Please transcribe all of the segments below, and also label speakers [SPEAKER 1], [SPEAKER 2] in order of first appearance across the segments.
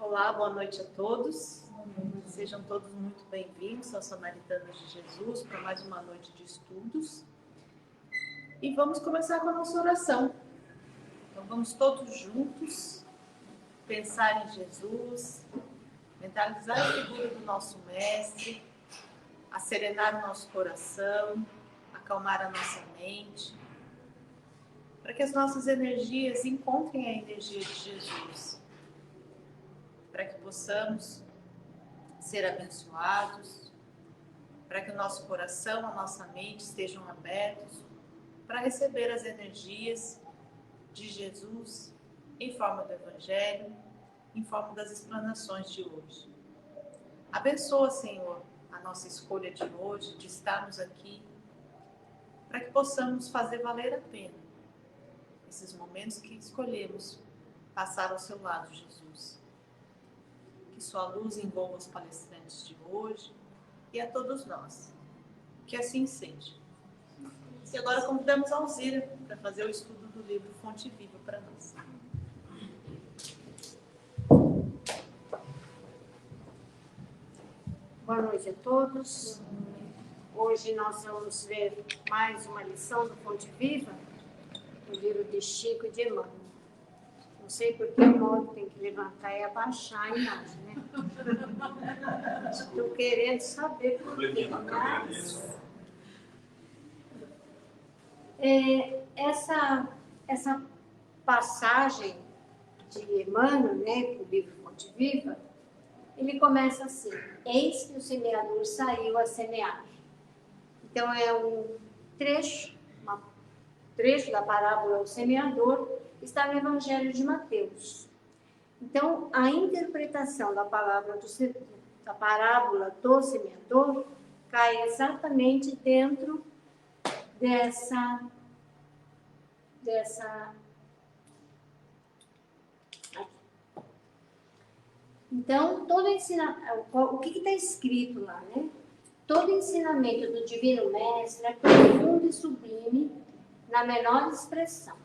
[SPEAKER 1] Olá, boa noite a todos. Sejam todos muito bem-vindos aos Samaritanos de Jesus para mais uma noite de estudos. E vamos começar com a nossa oração. Então vamos todos juntos pensar em Jesus, mentalizar a figura do nosso Mestre, acerenar o nosso coração, acalmar a nossa mente, para que as nossas energias encontrem a energia de Jesus, para que possamos ser abençoados, para que o nosso coração, a nossa mente estejam abertos para receber as energias de Jesus em forma do Evangelho, em forma das explanações de hoje. Abençoa, Senhor, a nossa escolha de hoje, de estarmos aqui, para que possamos fazer valer a pena esses momentos que escolhemos passar ao seu lado, Jesus. Que sua luz envolva os palestrantes de hoje e a todos nós. Que assim seja. E agora convidamos a Alzira para fazer o estudo do livro Fonte Viva para nós.
[SPEAKER 2] Boa noite a todos. Hoje nós vamos ver mais uma lição do Fonte Viva, do livro de Chico e de Emmanuel. Não sei por que o modo tem que levantar e abaixar a imagem, né? Estou querendo saber por quê. Essa passagem de Emmanuel, né, do livro Fonte Viva, ele começa assim: eis que o semeador saiu a semear. Então é um trecho da parábola do semeador, está no Evangelho de Mateus. Então, a interpretação da parábola do semeador cai exatamente dentro dessa Então, o que está escrito lá, né? Todo ensinamento do Divino Mestre é profundo e sublime na menor expressão.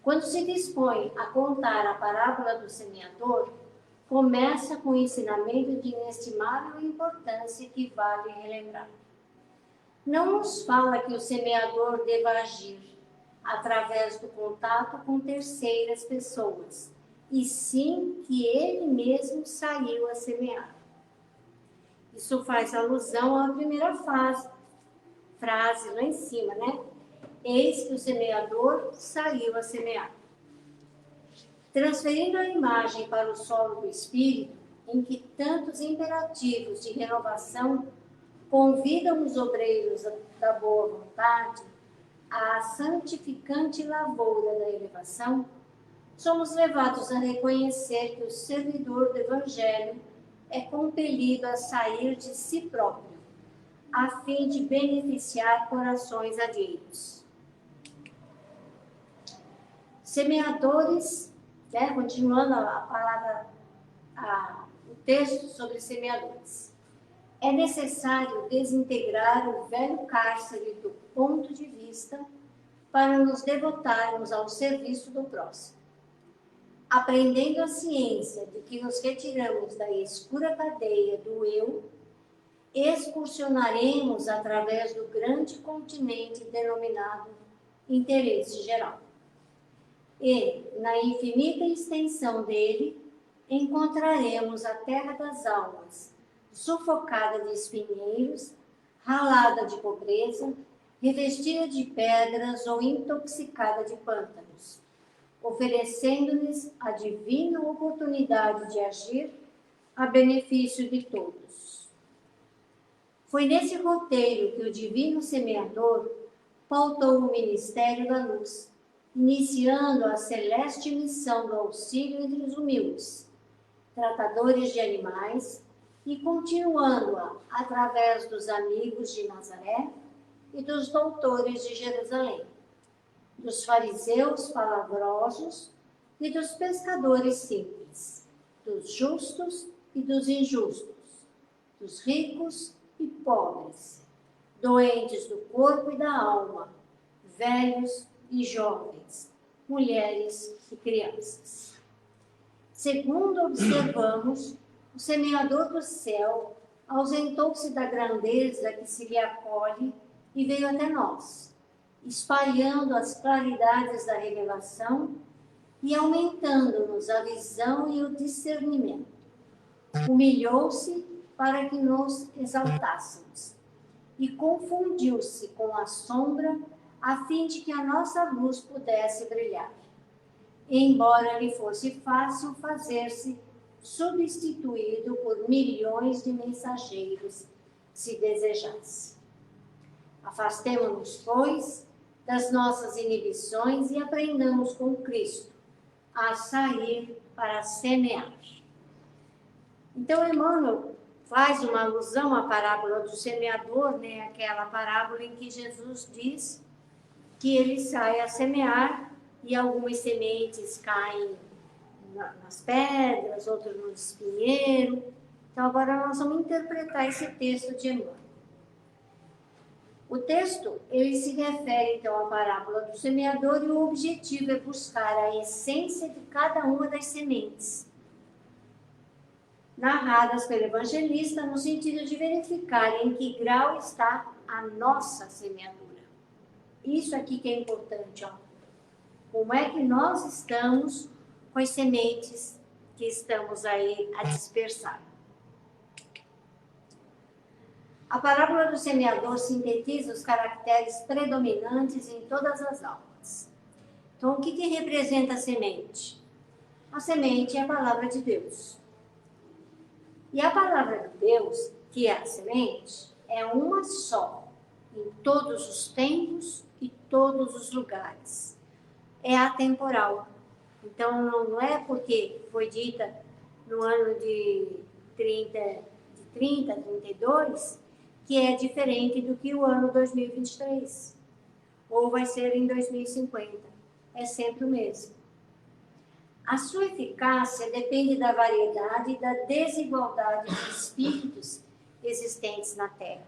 [SPEAKER 2] Quando se dispõe a contar a parábola do semeador, começa com um ensinamento de inestimável importância que vale relembrar. Não nos fala que o semeador deva agir através do contato com terceiras pessoas, e sim que ele mesmo saiu a semear. Isso faz alusão à primeira frase lá em cima, né? Eis que o semeador saiu a semear. Transferindo a imagem para o solo do espírito, em que tantos imperativos de renovação convidam os obreiros da boa vontade à santificante lavoura da elevação, somos levados a reconhecer que o servidor do Evangelho é compelido a sair de si próprio, a fim de beneficiar corações alheios. Semeadores, né, continuando a palavra, o texto sobre semeadores. É necessário desintegrar o velho cárcere do ponto de vista para nos devotarmos ao serviço do próximo. Aprendendo a ciência de que nos retiramos da escura cadeia do eu, excursionaremos através do grande continente denominado interesse geral. E, na infinita extensão dele, encontraremos a terra das almas, sufocada de espinheiros, ralada de pobreza, revestida de pedras ou intoxicada de pântanos, oferecendo-lhes a divina oportunidade de agir a benefício de todos. Foi nesse roteiro que o divino semeador pautou o ministério da luz, iniciando a celeste missão do auxílio entre os humildes, tratadores de animais, e continuando-a através dos amigos de Nazaré e dos doutores de Jerusalém, dos fariseus palavrosos e dos pescadores simples, dos justos e dos injustos, dos ricos e pobres, doentes do corpo e da alma, velhos e jovens, mulheres e crianças. Segundo observamos, o semeador do céu ausentou-se da grandeza que se lhe acolhe e veio até nós, espalhando as claridades da revelação e aumentando-nos a visão e o discernimento. Humilhou-se para que nos exaltássemos e confundiu-se com a sombra a fim de que a nossa luz pudesse brilhar, embora lhe fosse fácil fazer-se substituído por milhões de mensageiros, se desejasse. Afastemo-nos, pois, das nossas inibições e aprendamos com Cristo a sair para semear. Então, Emmanuel faz uma alusão à parábola do semeador, né? Aquela parábola em que Jesus diz que ele sai a semear e algumas sementes caem nas pedras, outras no espinheiro. Então, agora nós vamos interpretar esse texto de Emmanuel. O texto, ele se refere, então, à parábola do semeador e o objetivo é buscar a essência de cada uma das sementes, narradas pelo evangelista, no sentido de verificar em que grau está a nossa semeadura. Isso aqui que é importante, ó. Como é que nós estamos com as sementes que estamos aí a dispersar? A parábola do semeador sintetiza os caracteres predominantes em todas as almas. Então, o que representa a semente? A semente é a palavra de Deus. E a palavra de Deus, que é a semente, é uma só, em todos os tempos e todos os lugares. É atemporal. Então, não é porque foi dita no ano de 32, que é diferente do que o ano 2023. Ou vai ser em 2050. É sempre o mesmo. A sua eficácia depende da variedade e da desigualdade de espíritos existentes na Terra.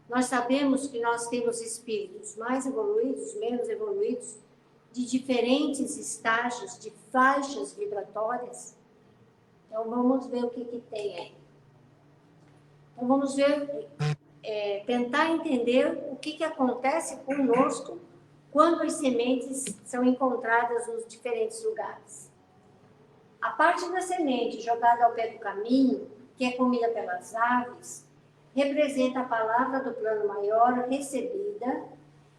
[SPEAKER 2] Nós sabemos que nós temos espíritos mais evoluídos, menos evoluídos, de diferentes estágios, de faixas vibratórias. Então, vamos ver o que tem aí. Então, vamos ver, tentar entender o que acontece conosco quando as sementes são encontradas nos diferentes lugares. A parte da semente jogada ao pé do caminho, que é comida pelas aves, representa a palavra do plano maior recebida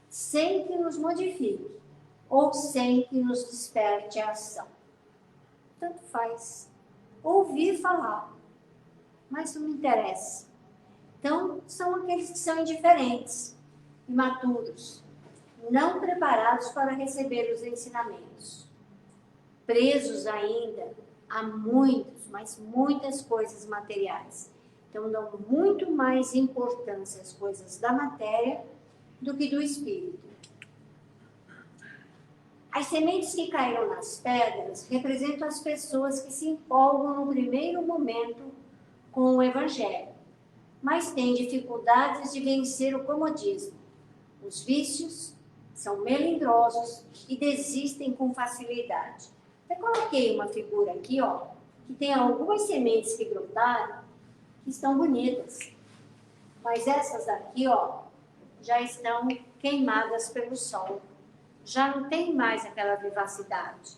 [SPEAKER 2] sem que nos modifique ou sem que nos desperte a ação. Tanto faz. Ouvir falar, mas não me interessa. Então, são aqueles que são indiferentes, imaturos, não preparados para receber os ensinamentos, presos ainda a muitos, mas muitas coisas materiais. Então, dão muito mais importância às coisas da matéria do que do espírito. As sementes que caíram nas pedras representam as pessoas que se empolgam no primeiro momento com o Evangelho, mas têm dificuldades de vencer o comodismo. Os vícios são melindrosos e desistem com facilidade. Eu coloquei uma figura aqui, ó, que tem algumas sementes que brotaram, que estão bonitas. Mas essas daqui, ó, já estão queimadas pelo sol. Já não tem mais aquela vivacidade.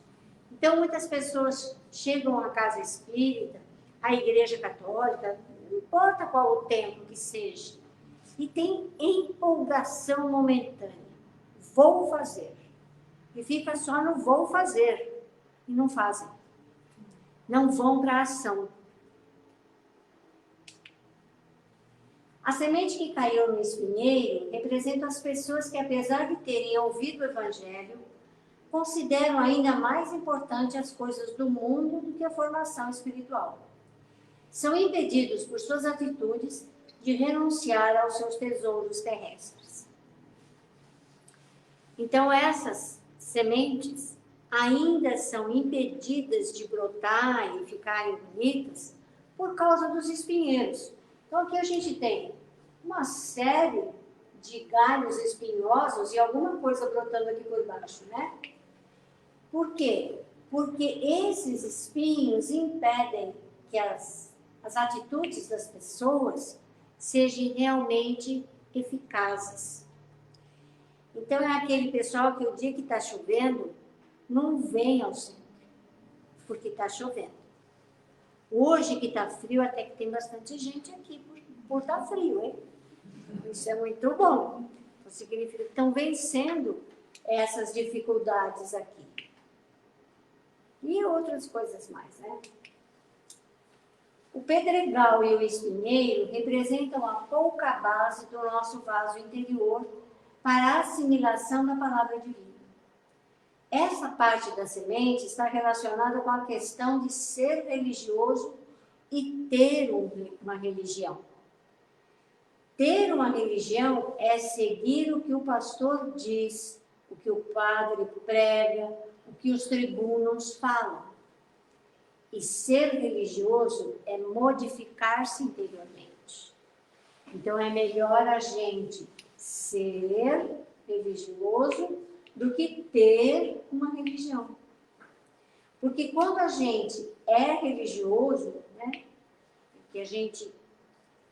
[SPEAKER 2] Então, muitas pessoas chegam à casa espírita, à igreja católica, não importa qual o tempo que seja, e tem empolgação momentânea. Vou fazer. E fica só no vou fazer. E não fazem. Não vão para a ação. A semente que caiu no espinheiro representa as pessoas que, apesar de terem ouvido o Evangelho, consideram ainda mais importante as coisas do mundo do que a formação espiritual. São impedidos por suas atitudes de renunciar aos seus tesouros terrestres. Então, essas sementes ainda são impedidas de brotar e ficarem bonitas por causa dos espinheiros. Então, aqui a gente tem uma série de galhos espinhosos e alguma coisa brotando aqui por baixo, né? Por quê? porque esses espinhos impedem que as atitudes das pessoas sejam realmente eficazes. Então, é aquele pessoal que o dia que está chovendo, não vem ao centro, porque está chovendo. Hoje que está frio, até que tem bastante gente aqui por estar frio, hein? Isso é muito bom. Então, significa que estão vencendo essas dificuldades aqui. E outras coisas mais, né? O pedregal e o espinheiro representam a pouca base do nosso vaso interior para a assimilação da palavra divina. Essa parte da semente está relacionada com a questão de ser religioso e ter uma religião. Ter uma religião é seguir o que o pastor diz, o que o padre prega, o que os tribunos falam. E ser religioso é modificar-se interiormente. Então, é melhor a gente ser religioso do que ter uma religião. Porque quando a gente é religioso, né, que a gente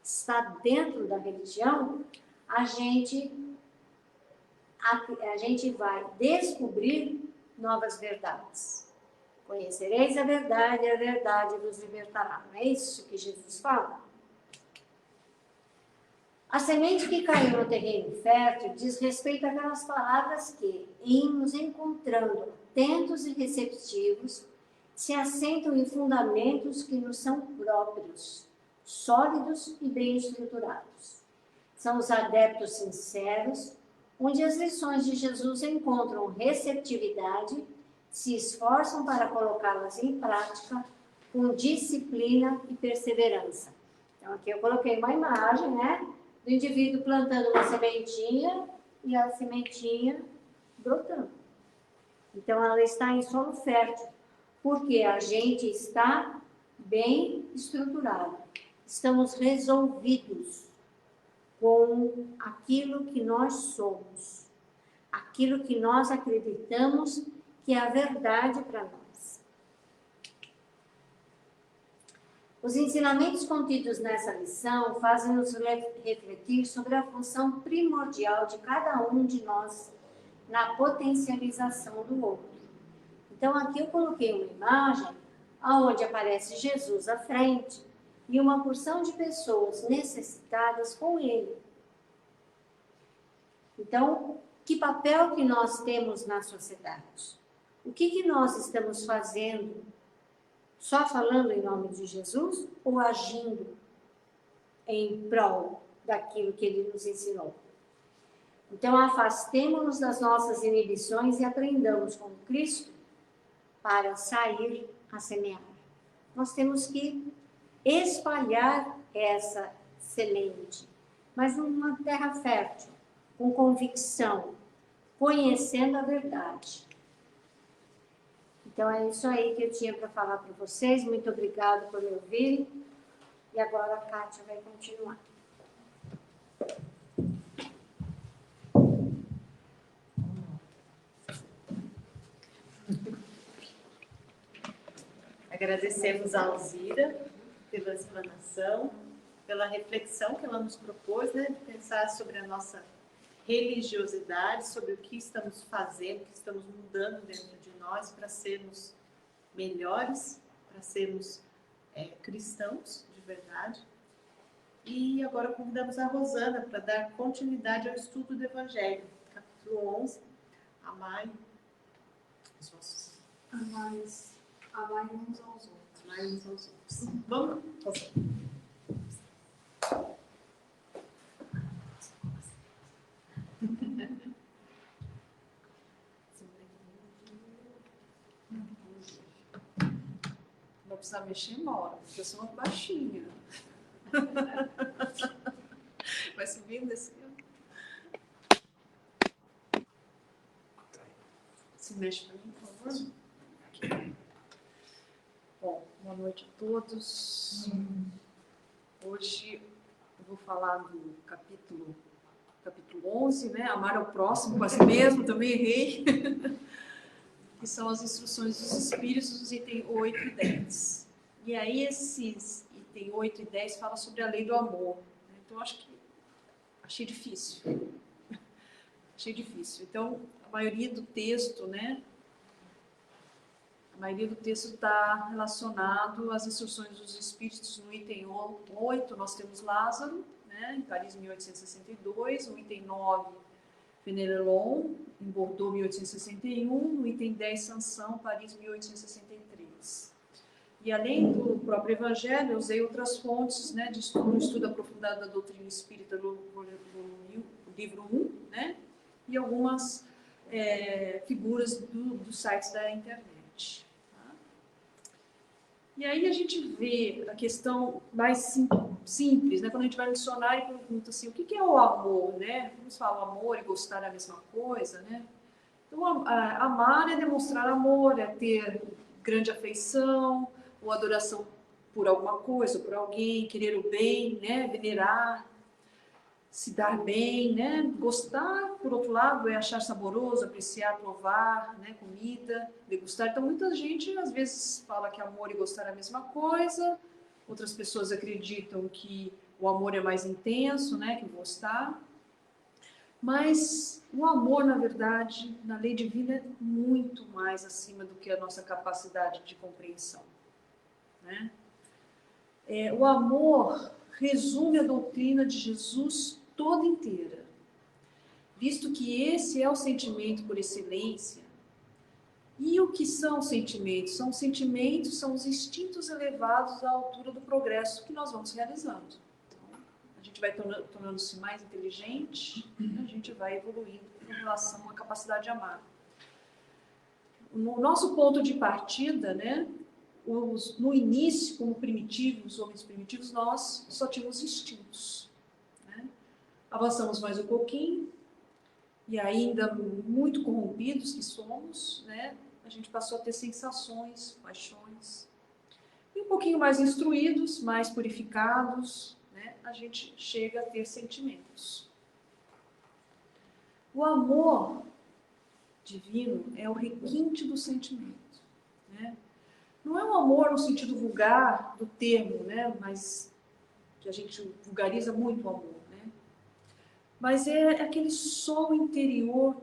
[SPEAKER 2] está dentro da religião, a gente vai descobrir novas verdades. Conhecereis a verdade vos libertará. Não é isso que Jesus fala? A semente que caiu no terreno fértil diz respeito àquelas palavras que, em nos encontrando atentos e receptivos, se assentam em fundamentos que nos são próprios, sólidos e bem estruturados. São os adeptos sinceros, onde as lições de Jesus encontram receptividade, se esforçam para colocá-las em prática com disciplina e perseverança. Então, aqui eu coloquei uma imagem, né, do indivíduo plantando uma sementinha e a sementinha brotando. Então, ela está em solo fértil, porque a gente está bem estruturado. Estamos resolvidos com aquilo que nós somos, aquilo que nós acreditamos que é a verdade para nós. Os ensinamentos contidos nessa lição fazem-nos refletir sobre a função primordial de cada um de nós na potencialização do outro. Então, aqui eu coloquei uma imagem onde aparece Jesus à frente e uma porção de pessoas necessitadas com ele. Então, que papel que nós temos na sociedade? O que nós estamos fazendo? Só falando em nome de Jesus ou agindo em prol daquilo que ele nos ensinou? Então, afastemo-nos das nossas inibições e aprendamos com Cristo para sair a semear. Nós temos que espalhar essa semente, mas numa terra fértil, com convicção, conhecendo a verdade. Então, é isso aí que eu tinha para falar para vocês. Muito obrigada por me ouvirem. E agora a Kátia vai continuar.
[SPEAKER 1] Agradecemos a Alzira pela explanação, pela reflexão que ela nos propôs, né, de pensar sobre a nossa religiosidade, sobre o que estamos fazendo, o que estamos mudando dentro de nós para sermos melhores, para sermos cristãos de verdade. E agora convidamos a Rosana para dar continuidade ao estudo do Evangelho, capítulo 11, amai os vossos.
[SPEAKER 3] Amai uns aos outros.
[SPEAKER 1] Amai uns aos outros. Vamos, Rosana.
[SPEAKER 3] Não precisa mexer uma hora, porque eu sou uma baixinha. Vai subindo, descendo. Se mexe para mim, por favor. Aqui. Bom, boa noite a todos. Hoje eu vou falar do capítulo 11, né? Amar ao próximo, quase mesmo, também errei. que são as instruções dos Espíritos, os itens 8 e 10. E aí esses itens 8 e 10 falam sobre a lei do amor. Então, acho que achei difícil. Achei difícil. Então, a maioria do texto, né? A maioria do texto está relacionado às instruções dos Espíritos. No item 8, nós temos Lázaro, né, em Paris, 1862. No item 9, Fenelon, em Bordeaux, 1861. No item 10, Sanção, Paris, 1863. E além do próprio Evangelho, eu usei outras fontes, né, de estudo aprofundado da doutrina espírita do livro 1, né, e algumas figuras dos sites da internet. Tá? E aí a gente vê a questão mais simples, né, quando a gente vai no dicionário e pergunta assim, o que é o amor? Né? Vamos falar o amor e gostar é a mesma coisa, né? Então, amar é demonstrar amor, é ter grande afeição, ou adoração por alguma coisa, por alguém, querer o bem, né? Venerar, se dar bem, né? Gostar, por outro lado, é achar saboroso, apreciar, provar, né? Comida, degustar. Então, muita gente, às vezes, fala que amor e gostar é a mesma coisa. Outras pessoas acreditam que o amor é mais intenso, né? Que gostar. Mas o amor, na verdade, na lei divina, é muito mais acima do que a nossa capacidade de compreensão. Né? O amor resume a doutrina de Jesus toda inteira, visto que esse é o sentimento por excelência. E o que são sentimentos? São sentimentos, são os instintos elevados à altura do progresso que nós vamos realizando. Então, a gente vai tornando-se mais inteligente, a gente vai evoluindo em relação à capacidade de amar. No nosso ponto de partida, né? No início, como primitivos, homens primitivos, nós só tínhamos instintos. Né? Avançamos mais um pouquinho, e ainda muito corrompidos que somos, né? A gente passou a ter sensações, paixões. E um pouquinho mais instruídos, mais purificados, né? A gente chega a ter sentimentos. O amor divino é o requinte do sentimento. Né? Não é um amor no sentido vulgar do termo, né? Mas que a gente vulgariza muito o amor, né? Mas é aquele sol interior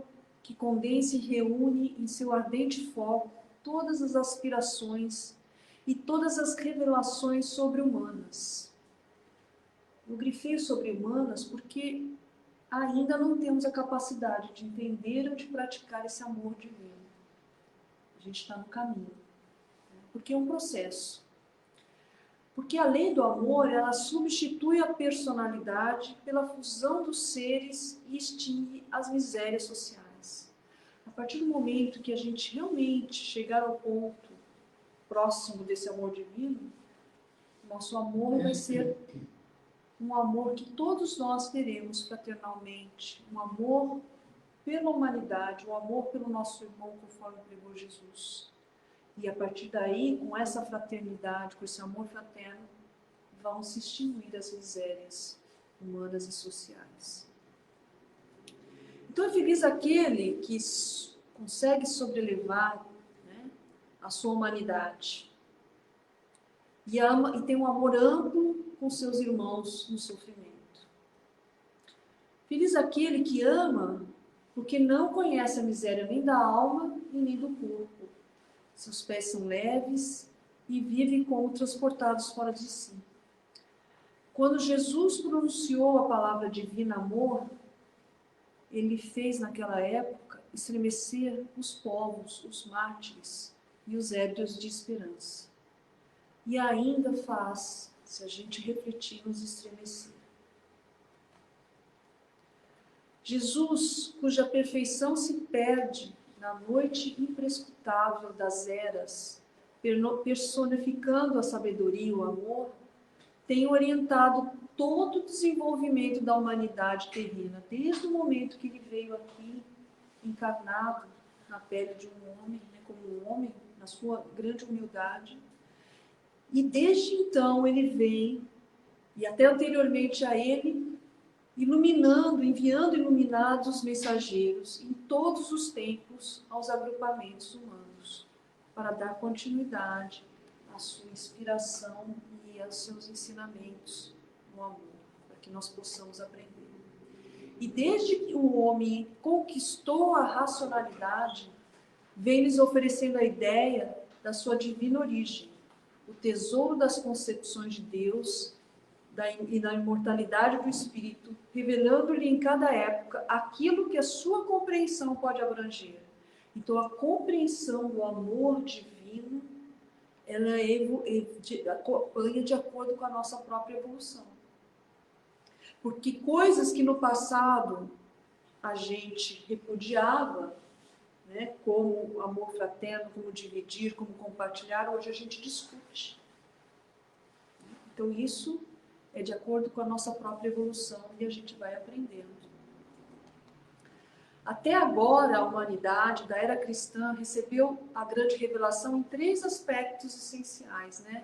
[SPEAKER 3] que condensa e reúne em seu ardente foco todas as aspirações e todas as revelações sobre-humanas. Eu grifei sobre-humanas porque ainda não temos a capacidade de entender ou de praticar esse amor divino. A gente está no caminho. Porque é um processo. Porque a lei do amor, ela substitui a personalidade pela fusão dos seres e extingue as misérias sociais. A partir do momento que a gente realmente chegar ao ponto próximo desse amor divino, nosso amor vai ser um amor que todos nós teremos fraternalmente, um amor pela humanidade, um amor pelo nosso irmão, conforme pregou Jesus. E a partir daí, com essa fraternidade, com esse amor fraterno, vão se extinguir as misérias humanas e sociais. Então é feliz aquele que consegue sobrelevar, né, a sua humanidade e ama e tem um amor amplo com seus irmãos no sofrimento. Feliz aquele que ama porque não conhece a miséria nem da alma e nem do corpo. Seus pés são leves e vivem como transportados fora de si. Quando Jesus pronunciou a palavra divina amor, ele fez naquela época estremecer os povos, os mártires e os ébrios de esperança. E ainda faz, se a gente refletir, nos estremecer. Jesus, cuja perfeição se perde na noite imprescrutável das eras, personificando a sabedoria e o amor, tem orientado todo o desenvolvimento da humanidade terrena, desde o momento que ele veio aqui, encarnado na pele de um homem, né, como um homem, na sua grande humildade. E desde então ele vem, e até anteriormente a ele, iluminando, enviando iluminados mensageiros em todos os tempos aos agrupamentos humanos. para dar continuidade à sua inspiração e aos seus ensinamentos no amor, para que nós possamos aprender. E desde que o homem conquistou a racionalidade, vem lhes oferecendo a ideia da sua divina origem, o tesouro das concepções de Deus e da imortalidade do Espírito, revelando-lhe em cada época aquilo que a sua compreensão pode abranger. Então, a compreensão do amor divino, ela acompanha de acordo com a nossa própria evolução. Porque coisas que no passado a gente repudiava, né, como amor fraterno, como dividir, como compartilhar, hoje a gente discute. Então, isso é de acordo com a nossa própria evolução e a gente vai aprendendo. Até agora, a humanidade da era cristã recebeu a grande revelação em 3 aspectos essenciais, né?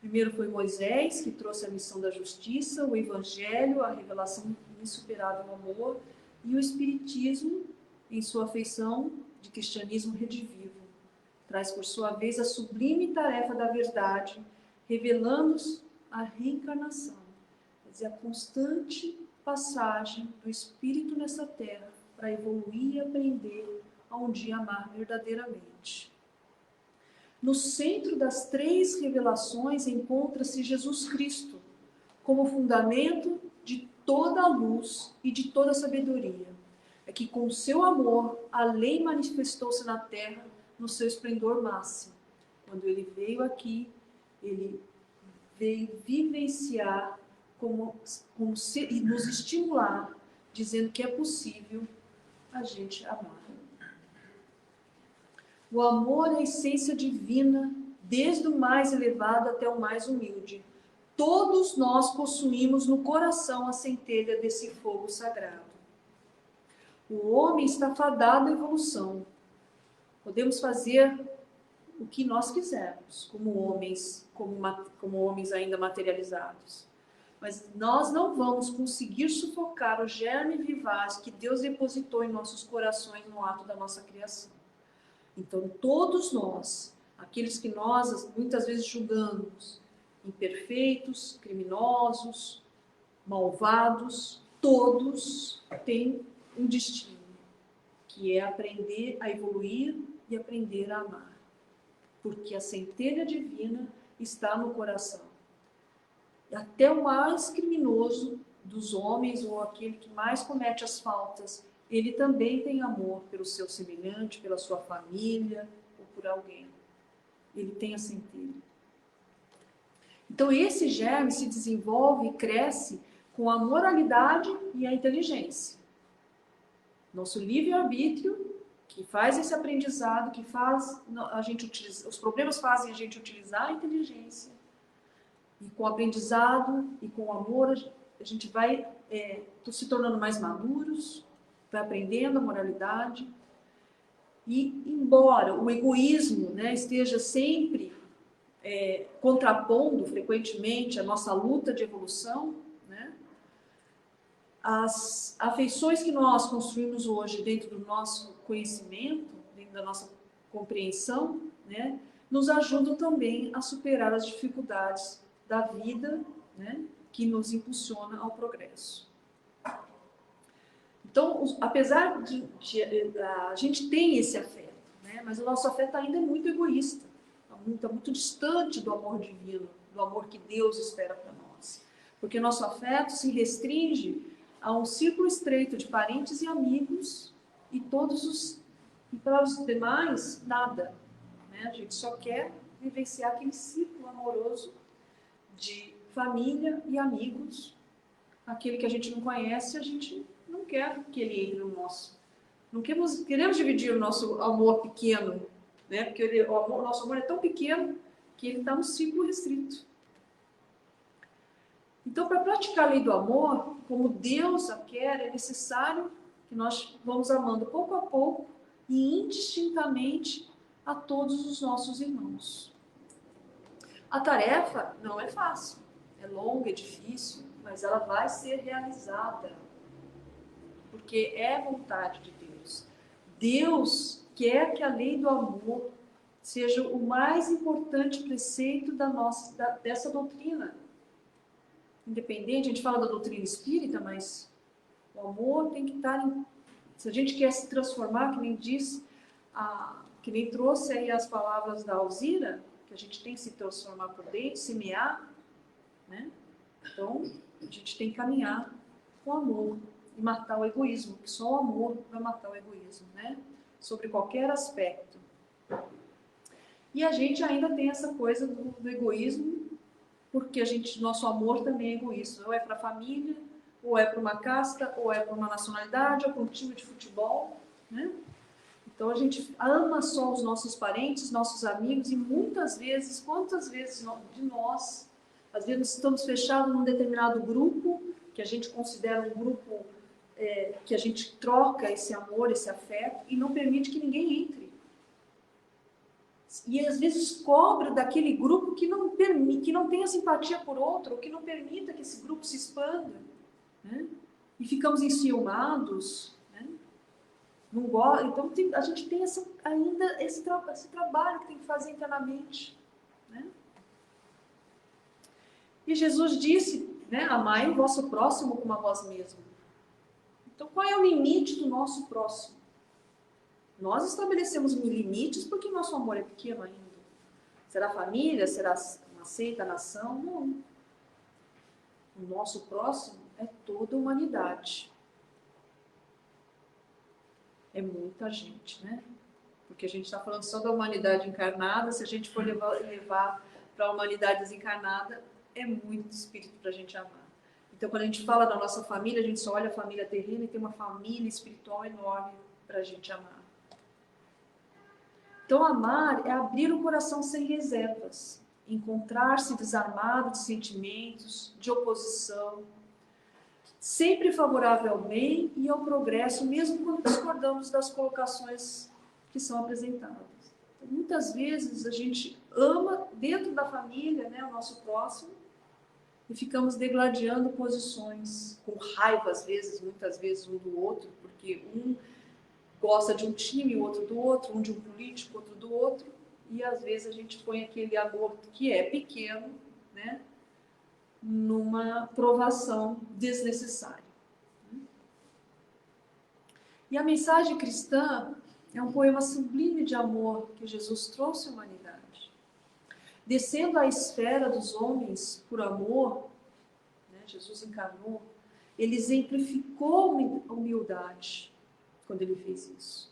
[SPEAKER 3] Primeiro foi Moisés, que trouxe a missão da justiça, o Evangelho, a revelação insuperável do amor, e o Espiritismo, em sua feição de cristianismo redivivo, traz por sua vez a sublime tarefa da verdade, revelando-nos a reencarnação, quer dizer, a constante passagem do Espírito nessa terra, para evoluir e aprender a um dia amar verdadeiramente. No centro das 3 revelações encontra-se Jesus Cristo, como fundamento de toda a luz e de toda a sabedoria. É que com seu amor, a lei manifestou-se na terra no seu esplendor máximo. Quando ele veio aqui, ele veio vivenciar e nos estimular, dizendo que é possível a gente amar. O amor é a essência divina, desde o mais elevado até o mais humilde. Todos nós possuímos no coração a centelha desse fogo sagrado. O homem está fadado à evolução. Podemos fazer o que nós quisermos, como homens ainda materializados. Mas nós não vamos conseguir sufocar o germe vivaz que Deus depositou em nossos corações no ato da nossa criação. Então, todos nós, aqueles que nós muitas vezes julgamos imperfeitos, criminosos, malvados, todos têm um destino, que é aprender a evoluir e aprender a amar. Porque a centelha divina está no coração. Até o mais criminoso dos homens, ou aquele que mais comete as faltas, ele também tem amor pelo seu semelhante, pela sua família, ou por alguém. Ele tem a centelha. Então, esse germe se desenvolve e cresce com a moralidade e a inteligência. Nosso livre-arbítrio, que faz esse aprendizado, que faz a gente utilizar, os problemas fazem a gente utilizar a inteligência. E com o aprendizado e com o amor, a gente vai se tornando mais maduros, vai aprendendo a moralidade. E, embora o egoísmo, né, esteja sempre contrapondo frequentemente a nossa luta de evolução, né, as afeições que nós construímos hoje dentro do nosso conhecimento, dentro da nossa compreensão, né, nos ajudam também a superar as dificuldades da vida, né, que nos impulsiona ao progresso. Então, apesar de a gente tem esse afeto, né, mas o nosso afeto ainda é muito egoísta, está muito distante do amor divino, do amor que Deus espera para nós. Porque nosso afeto se restringe a um círculo estreito de parentes e amigos e para os demais, nada. Né? A gente só quer vivenciar aquele círculo amoroso de família e amigos. Aquele que a gente não conhece, a gente não quer que ele entre no nosso. Não queremos dividir o nosso amor pequeno, né? Porque o nosso amor é tão pequeno que ele está no ciclo restrito. Então, para praticar a lei do amor, como Deus a quer, é necessário que nós vamos amando pouco a pouco e indistintamente a todos os nossos irmãos. A tarefa não é fácil, é longa, é difícil, mas ela vai ser realizada, porque é vontade de Deus. Deus quer que a lei do amor seja o mais importante preceito dessa doutrina. Independente, a gente fala da doutrina espírita, mas o amor tem que estar se a gente quer se transformar, que nem diz, que nem trouxe aí as palavras da Alzira, que a gente tem que se transformar por dentro, semear, né? Então, a gente tem que caminhar com amor e matar o egoísmo, que só o amor vai matar o egoísmo, né? Sobre qualquer aspecto. E a gente ainda tem essa coisa do egoísmo, porque nosso amor também é egoísta, ou é para a família, ou é para uma casta, ou é para uma nacionalidade, ou para um time de futebol, né? Então a gente ama só os nossos parentes, nossos amigos, e muitas vezes, quantas vezes de nós, às vezes estamos fechados num determinado grupo, que a gente considera um grupo que a gente troca esse amor, esse afeto, e não permite que ninguém entre. E às vezes cobra daquele grupo que não tenha simpatia por outro, ou que não permita que esse grupo se expanda, né? E ficamos enciumados, né? Não gosta. Então a gente tem ainda esse trabalho que tem que fazer internamente, né? E Jesus disse, né, amai o vosso próximo como a vós mesmo. Então qual é o limite do nosso próximo? Nós estabelecemos limites porque nosso amor é pequeno ainda. Será família? Será uma seita, nação? Não. O nosso próximo é toda a humanidade. É muita gente, né? Porque a gente está falando só da humanidade encarnada, se a gente for levar para a humanidade desencarnada, é muito espírito para a gente amar. Então, quando a gente fala da nossa família, a gente só olha a família terrena e tem uma família espiritual enorme para a gente amar. Então, amar é abrir o coração sem reservas, encontrar-se desarmado de sentimentos, de oposição, sempre favorável ao bem e ao progresso, mesmo quando discordamos das colocações que são apresentadas. Então, muitas vezes a gente ama dentro da família, né, o nosso próximo, e ficamos degladiando posições, com raiva às vezes, muitas vezes um do outro, porque um gosta de um time, o outro do outro, um de um político, outro do outro, e às vezes a gente põe aquele amor que é pequeno, né, numa provação desnecessária. E a mensagem cristã é um poema sublime de amor que Jesus trouxe à humanidade. Descendo à esfera dos homens por amor, né, Jesus encarnou, ele exemplificou a humildade quando ele fez isso.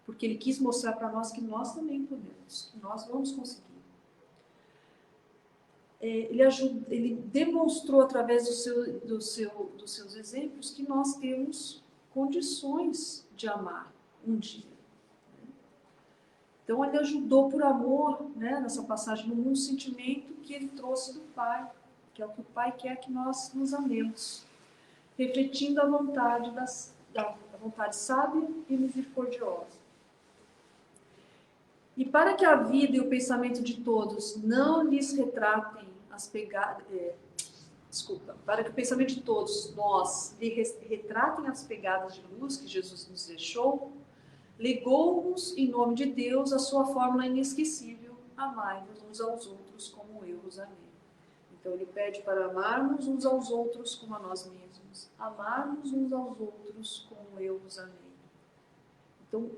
[SPEAKER 3] Porque ele quis mostrar para nós que nós também podemos, que nós vamos conseguir. Ele demonstrou através dos seus exemplos que nós temos condições de amar um dia. Então ele ajudou por amor, né, nessa passagem no mundo, sentimento que ele trouxe do Pai, que é o que o Pai quer que nós nos amemos, refletindo a vontade sábia e misericordiosa. E para que a vida e o pensamento de todos não lhes retratem as pegadas... para que o pensamento de todos nós retratem as pegadas de luz que Jesus nos deixou, legou-nos, em nome de Deus, a sua fórmula inesquecível: amai-vos uns aos outros como eu vos amei. Então ele pede para amarmos uns aos outros como a nós mesmos, amarmos uns aos outros como eu vos amei. Então,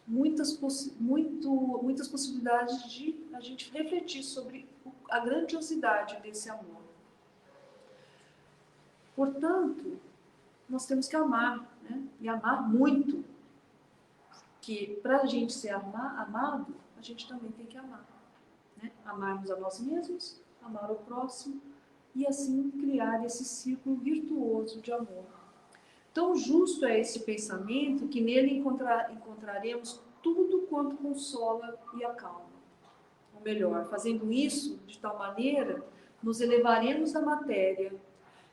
[SPEAKER 3] muitas possibilidades de a gente refletir sobre a grandiosidade desse amor. Portanto, nós temos que amar, né? E amar muito. Que para a gente ser amado, a gente também tem que amar. Né? Amarmos a nós mesmos, amar o próximo, e assim criar esse círculo virtuoso de amor. Tão justo é esse pensamento que nele encontraremos tudo quanto consola e acalma. Ou melhor, fazendo isso de tal maneira, nos elevaremos da matéria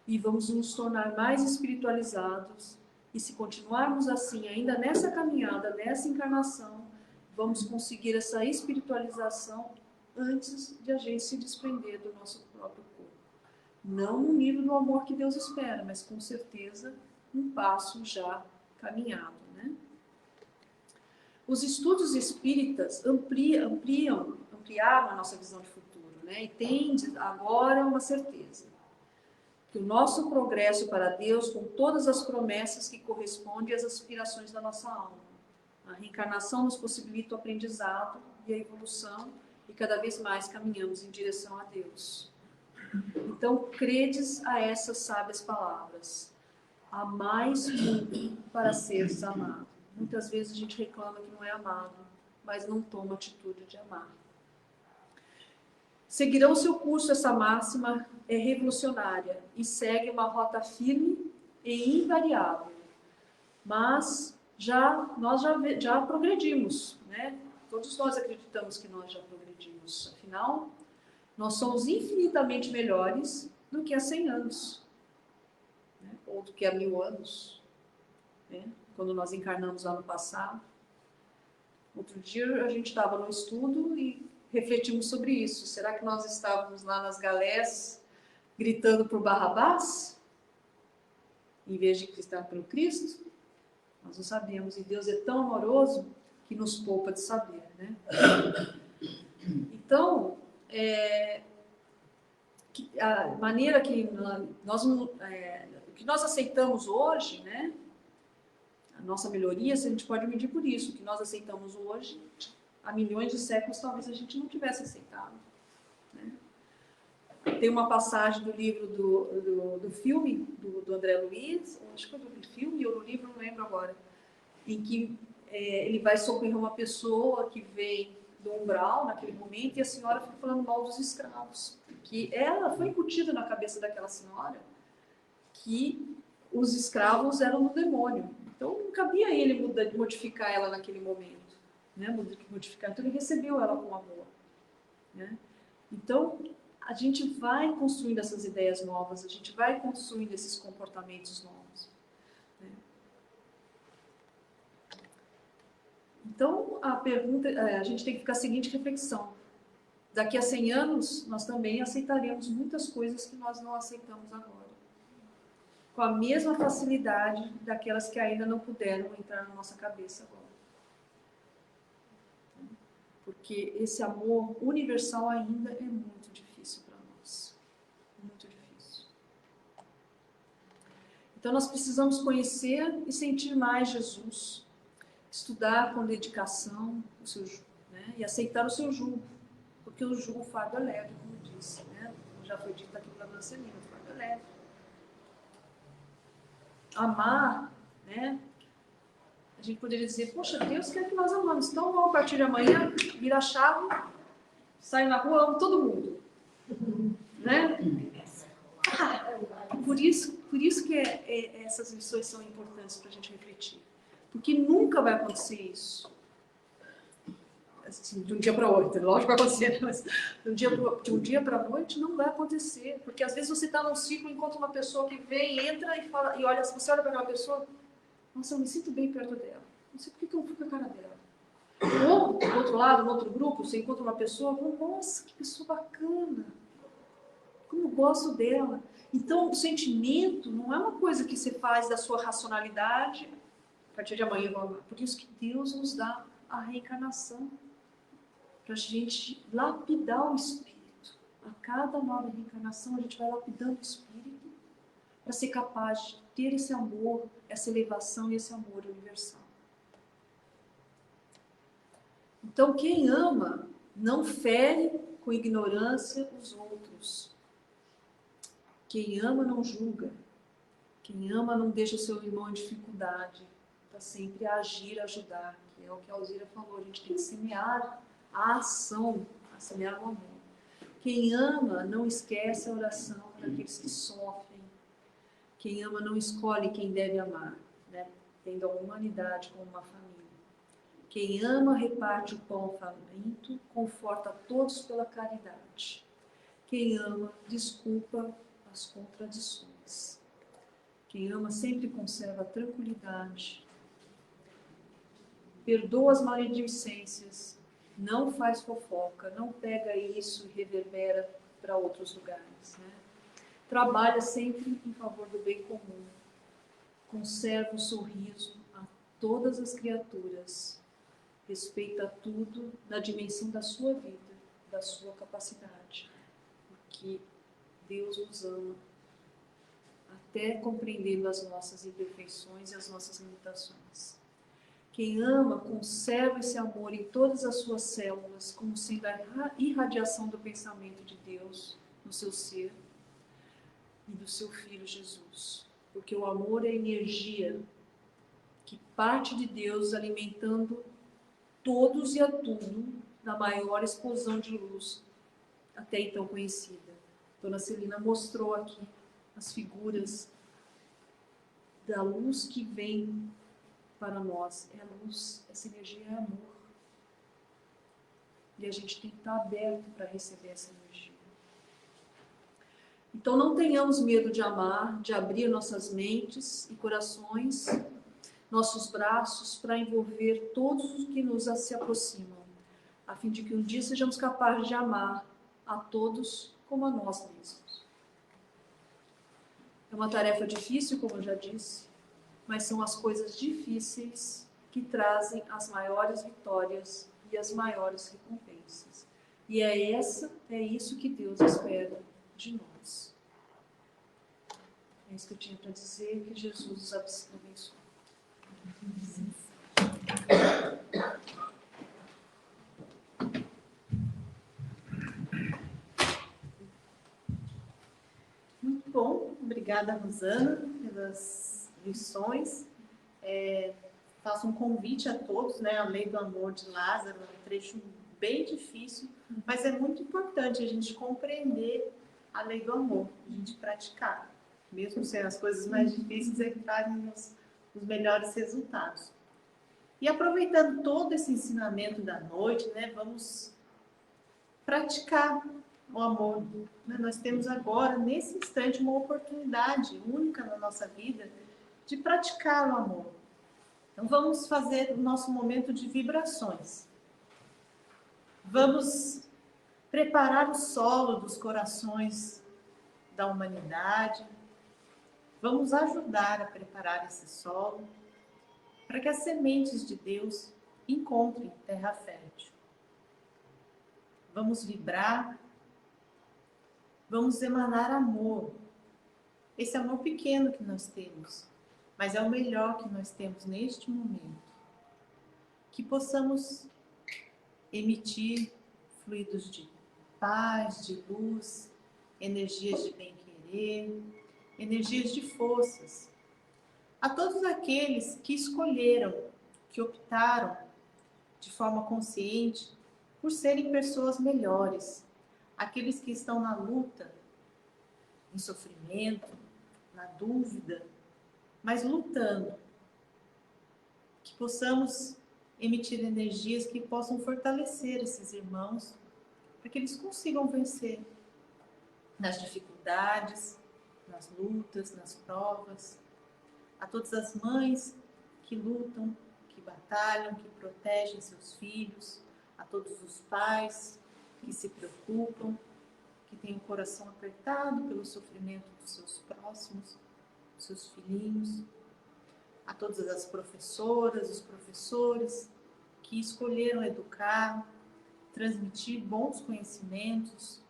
[SPEAKER 3] e vamos nos tornar mais espiritualizados. E se continuarmos assim, ainda nessa caminhada, nessa encarnação, vamos conseguir essa espiritualização antes de a gente se desprender do nosso próprio corpo. Não no nível do amor que Deus espera, mas com certeza um passo já caminhado, né? os estudos espíritas ampliaram a nossa visão de futuro, né? E tem agora uma certeza, que o nosso progresso para Deus, com todas as promessas que correspondem às aspirações da nossa alma. A reencarnação nos possibilita o aprendizado e a evolução, e cada vez mais caminhamos em direção a Deus. Então, credes a essas sábias palavras: amais muito para seres amado. Muitas vezes a gente reclama que não é amado, mas não toma atitude de amar. Seguirão seu curso, essa máxima é revolucionária e segue uma rota firme e invariável. Mas nós já progredimos, né? Todos nós acreditamos que nós já progredimos. Afinal, nós somos infinitamente melhores do que há 100 anos, né? Ou do que há 1000 anos, né? Quando nós encarnamos lá no passado. Outro dia a gente estava no estudo e refletimos sobre isso. Será que nós estávamos lá nas galés gritando por Barrabás, em vez de gritar pelo Cristo? Nós não sabemos, e Deus é tão amoroso que nos poupa de saber, né? Então, a maneira que o que nós aceitamos hoje, né? A nossa melhoria, a gente pode medir por isso. O que nós aceitamos hoje, há milhões de séculos, talvez a gente não tivesse aceitado, né? Tem uma passagem do livro do filme, do André Luiz, acho que foi do filme ou do livro, não lembro agora, em que ele vai socorrer uma pessoa que vem do umbral naquele momento, e a senhora fica falando mal dos escravos. Que ela foi incutida na cabeça daquela senhora que os escravos eram do demônio. Então não cabia a ele modificar ela naquele momento, né? Modificar. Então ele recebeu ela com amor, né? Então a gente vai construindo essas ideias novas, a gente vai construindo esses comportamentos novos, né? Então a gente tem que ficar a seguinte reflexão: daqui a 100 anos nós também aceitaremos muitas coisas que nós não aceitamos agora, com a mesma facilidade daquelas que ainda não puderam entrar na nossa cabeça agora. Porque esse amor universal ainda é muito difícil para nós. Muito difícil. Então nós precisamos conhecer e sentir mais Jesus, estudar com dedicação o seu, né, e aceitar o seu jugo, porque o fardo é leve, como eu disse, né? Já foi dito aqui pela dona Celina, o fardo é leve. Amar, né? A gente poderia dizer: poxa, Deus quer que nós amamos, então vamos a partir de amanhã, vira a chave, sai na rua, amo todo mundo, né? Por isso que essas lições são importantes para a gente refletir, porque nunca vai acontecer isso assim, de um dia para o outro. Lógico que vai acontecer, mas de um dia para a noite não vai acontecer, porque às vezes você está num ciclo, encontra uma pessoa que vem, entra e fala, e olha, você olha para aquela pessoa: nossa, eu me sinto bem perto dela, não sei por que eu fico com a cara dela. Ou, do outro lado, no outro grupo, você encontra uma pessoa, nossa, que pessoa bacana, como eu gosto dela. Então, o sentimento não é uma coisa que você faz da sua racionalidade, a partir de amanhã eu vou amar. Por isso que Deus nos dá a reencarnação, para a gente lapidar o espírito. A cada nova reencarnação, a gente vai lapidando o espírito para ser capaz de ter esse amor, essa elevação e esse amor universal. Então, quem ama não fere com ignorância os outros. Quem ama não julga. Quem ama não deixa o seu irmão em dificuldade. Está sempre a agir, a ajudar, que é o que a Alzira falou. A gente tem que semear a ação, a semear o amor. Quem ama não esquece a oração daqueles que sofrem. Quem ama não escolhe quem deve amar, né? Tendo a humanidade como uma família. Quem ama reparte o pão ao faminto, conforta a todos pela caridade. Quem ama desculpa as contradições. Quem ama sempre conserva a tranquilidade, perdoa as maledicências, não faz fofoca, não pega isso e reverbera para outros lugares, né? Trabalha sempre em favor do bem comum, conserva o sorriso a todas as criaturas, respeita tudo na dimensão da sua vida, da sua capacidade, porque Deus nos ama, até compreendendo as nossas imperfeições e as nossas limitações. Quem ama conserva esse amor em todas as suas células, como sendo a irradiação do pensamento de Deus no seu ser e do seu Filho Jesus. Porque o amor é energia que parte de Deus alimentando todos e a tudo na maior explosão de luz até então conhecida. Dona Celina mostrou aqui as figuras da luz que vem para nós. É a luz, essa energia é amor. E a gente tem que estar aberto para receber essa energia. Então não tenhamos medo de amar, de abrir nossas mentes e corações, nossos braços para envolver todos os que nos se aproximam, a fim de que um dia sejamos capazes de amar a todos como a nós mesmos. É uma tarefa difícil, como eu já disse, mas são as coisas difíceis que trazem as maiores vitórias e as maiores recompensas. E é isso que Deus espera de nós. É isso que eu tinha para dizer, que Jesus os abençoe.
[SPEAKER 1] Muito bom, obrigada, Rosana, pelas lições. Faço um convite a todos, né? A Lei do Amor de Lázaro é um trecho bem difícil, mas é muito importante a gente compreender a lei do amor, a gente praticar. Mesmo sendo as coisas mais difíceis, é que trazem os melhores resultados. E aproveitando todo esse ensinamento da noite, né? Vamos praticar o amor. Nós temos agora, nesse instante, uma oportunidade única na nossa vida de praticar o amor. Então, vamos fazer o nosso momento de vibrações. Vamos preparar o solo dos corações da humanidade. Vamos ajudar a preparar esse solo para que as sementes de Deus encontrem terra fértil. Vamos vibrar. Vamos emanar amor. Esse amor pequeno que nós temos, mas é o melhor que nós temos neste momento. Que possamos emitir fluidos de paz, de luz, energias de bem-querer, energias de forças. A todos aqueles que escolheram, que optaram de forma consciente por serem pessoas melhores, aqueles que estão na luta, em sofrimento, na dúvida, mas lutando, que possamos emitir energias que possam fortalecer esses irmãos, para que eles consigam vencer nas dificuldades, nas lutas, nas provas. A todas as mães que lutam, que batalham, que protegem seus filhos, a todos os pais que se preocupam, que têm o coração apertado pelo sofrimento dos seus próximos, dos seus filhinhos, a todas as professoras, os professores que escolheram educar, transmitir bons conhecimentos,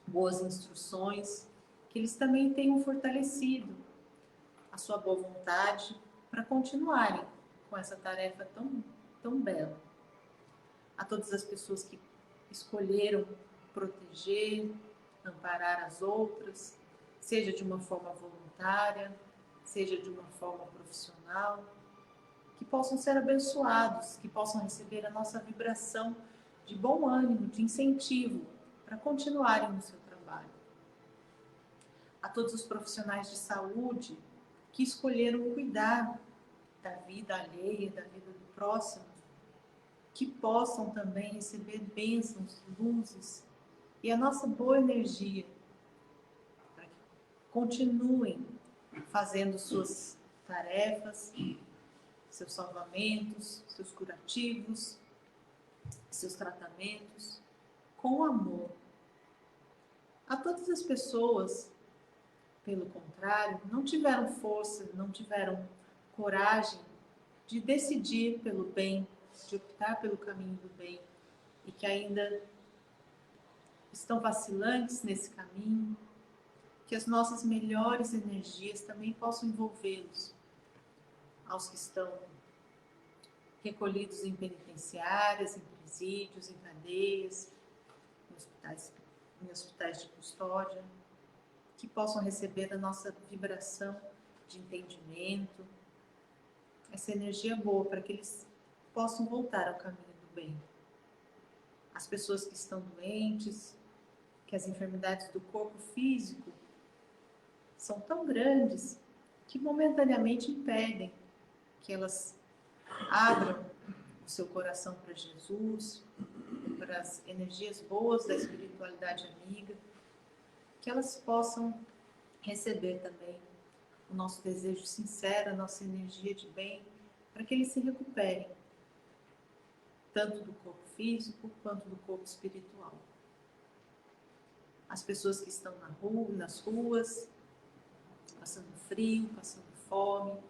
[SPEAKER 1] boas instruções, que eles também tenham fortalecido a sua boa vontade para continuarem com essa tarefa tão bela. A todas as pessoas que escolheram proteger, amparar as outras, seja de uma forma voluntária, seja de uma forma profissional, que possam ser abençoados, que possam receber a nossa vibração de bom ânimo, de incentivo para continuarem no seu trabalho. A todos os profissionais de saúde que escolheram cuidar da vida alheia, da vida do próximo, que possam também receber bênçãos, luzes e a nossa boa energia, para que continuem fazendo suas tarefas, seus salvamentos, seus curativos, seus tratamentos, com amor. A todas as pessoas, pelo contrário, não tiveram força, não tiveram coragem de decidir pelo bem de optar pelo caminho do bem e que ainda estão vacilantes nesse caminho, que as nossas melhores energias também possam envolvê-los, aos que estão recolhidos em penitenciárias, em presídios, em cadeias, em hospitais de custódia, que possam receber a nossa vibração de entendimento, essa energia boa para que eles possam voltar ao caminho do bem. As pessoas que estão doentes, que as enfermidades do corpo físico são tão grandes que momentaneamente impedem que elas abram o seu coração para Jesus, para as energias boas da espiritualidade amiga, que elas possam receber também o nosso desejo sincero, a nossa energia de bem, para que eles se recuperem, tanto do corpo físico quanto do corpo espiritual. As pessoas que estão nas ruas, passando frio, passando fome,